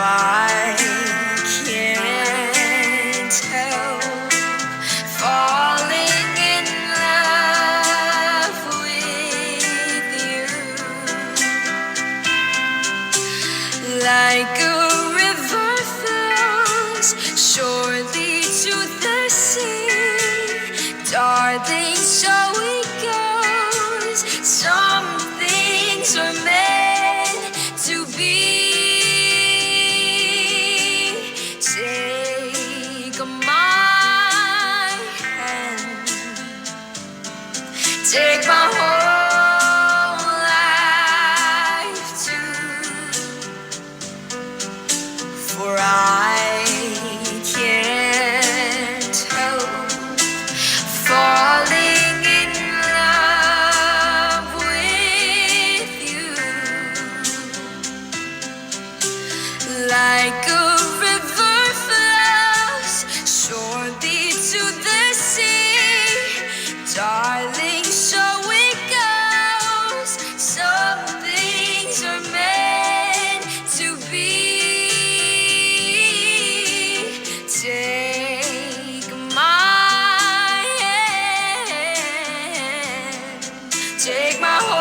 I can't help falling in love with you, like a river flows surely to the sea, darling, so it goes. Some things are meant to be. Take my hand, take my whole life too, for I can't help falling in love with you, like a river flows surely to the sea, darling, so it goes. Some things are meant to be. Take my hand, take my whole